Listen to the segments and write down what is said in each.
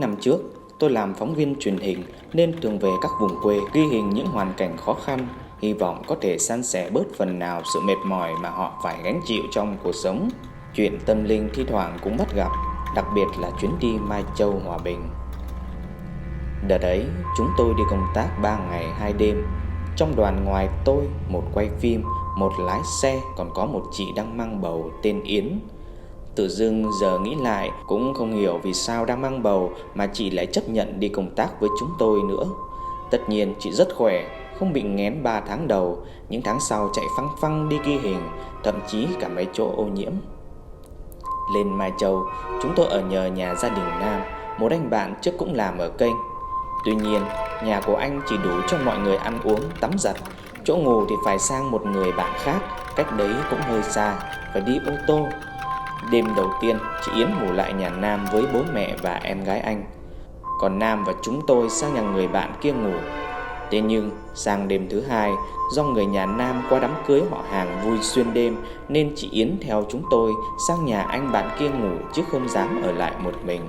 năm trước, tôi làm phóng viên truyền hình nên thường về các vùng quê ghi hình những hoàn cảnh khó khăn, hy vọng có thể san sẻ bớt phần nào sự mệt mỏi mà họ phải gánh chịu trong cuộc sống. Chuyện tâm linh thi thoảng cũng bắt gặp, đặc biệt là chuyến đi Mai Châu, Hòa Bình. Đợt ấy, chúng tôi đi công tác 3 ngày 2 đêm. Trong đoàn ngoài tôi, một quay phim, một lái xe, còn có một chị đang mang bầu tên Yến. Tự dưng giờ nghĩ lại cũng không hiểu vì sao đang mang bầu mà chị lại chấp nhận đi công tác với chúng tôi nữa. Tất nhiên chị rất khỏe, không bị nghén 3 tháng đầu, những tháng sau chạy phăng phăng đi ghi hình, thậm chí cả mấy chỗ ô nhiễm. Lên Mai Châu, chúng tôi ở nhờ nhà gia đình Nam, một anh bạn trước cũng làm ở kênh. Tuy nhiên, nhà của anh chỉ đủ cho mọi người ăn uống, tắm giặt. Chỗ ngủ thì phải sang một người bạn khác, cách đấy cũng hơi xa, phải đi ô tô. Đêm đầu tiên, chị Yến ngủ lại nhà Nam với bố mẹ và em gái anh. Còn Nam và chúng tôi sang nhà người bạn kia ngủ. Thế nhưng, sang đêm thứ hai, do người nhà Nam qua đám cưới họ hàng vui xuyên đêm nên chị Yến theo chúng tôi sang nhà anh bạn kia ngủ chứ không dám ở lại một mình.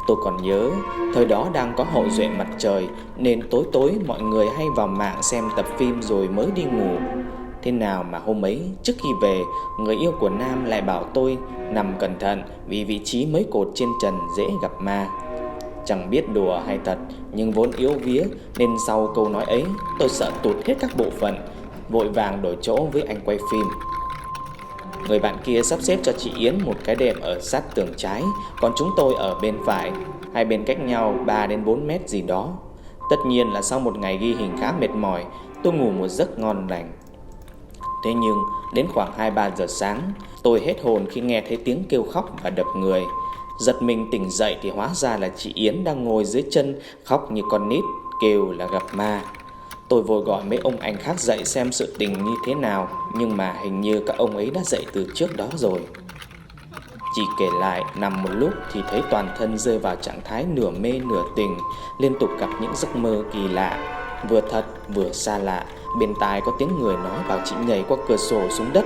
Tôi còn nhớ, thời đó đang có hậu duệ mặt trời nên tối tối mọi người hay vào mạng xem tập phim rồi mới đi ngủ. Thế nào mà hôm ấy, trước khi về, người yêu của Nam lại bảo tôi nằm cẩn thận vì vị trí mấy cột trên trần dễ gặp ma. Chẳng biết đùa hay thật, nhưng vốn yếu vía nên sau câu nói ấy, tôi sợ tụt hết các bộ phận, vội vàng đổi chỗ với anh quay phim. Người bạn kia sắp xếp cho chị Yến một cái đệm ở sát tường trái, còn chúng tôi ở bên phải, hai bên cách nhau 3 đến 4 mét gì đó. Tất nhiên là sau một ngày ghi hình khá mệt mỏi, tôi ngủ một giấc ngon lành. Thế nhưng đến khoảng 2-3 giờ sáng, tôi hết hồn khi nghe thấy tiếng kêu khóc và đập người. Giật mình tỉnh dậy thì hóa ra là chị Yến đang ngồi dưới chân khóc như con nít, kêu là gặp ma. Tôi vội gọi mấy ông anh khác dậy xem sự tình như thế nào, nhưng mà hình như các ông ấy đã dậy từ trước đó rồi. Chị kể lại nằm một lúc thì thấy toàn thân rơi vào trạng thái nửa mê nửa tỉnh, liên tục gặp những giấc mơ kỳ lạ, vừa thật vừa xa lạ. Bên tai có tiếng người nói bảo chị nhảy qua cửa sổ xuống đất.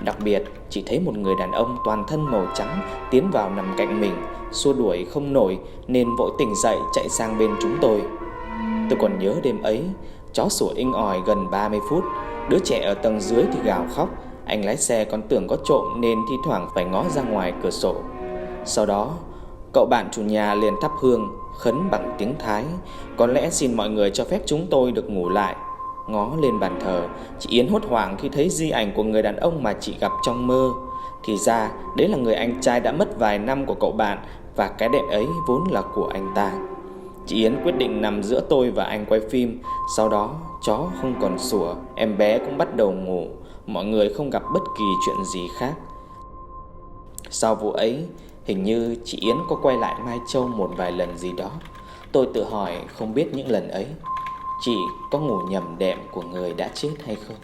Đặc biệt, chị thấy một người đàn ông toàn thân màu trắng tiến vào nằm cạnh mình, xua đuổi không nổi nên vội tỉnh dậy chạy sang bên chúng tôi. Tôi còn nhớ đêm ấy, chó sủa inh ỏi gần 30 phút, đứa trẻ ở tầng dưới thì gào khóc, anh lái xe còn tưởng có trộm nên thi thoảng phải ngó ra ngoài cửa sổ. Sau đó, cậu bạn chủ nhà liền thắp hương, khấn bằng tiếng Thái, có lẽ xin mọi người cho phép chúng tôi được ngủ lại. Ngó lên bàn thờ, chị Yến hốt hoảng khi thấy di ảnh của người đàn ông mà chị gặp trong mơ. Thì ra, đấy là người anh trai đã mất vài năm của cậu bạn và cái đệm ấy vốn là của anh ta. Chị Yến quyết định nằm giữa tôi và anh quay phim. Sau đó, chó không còn sủa, em bé cũng bắt đầu ngủ. Mọi người không gặp bất kỳ chuyện gì khác. Sau vụ ấy, hình như chị Yến có quay lại Mai Châu một vài lần gì đó. Tôi tự hỏi không biết những lần ấy chị có ngủ nhầm đệm của người đã chết hay không.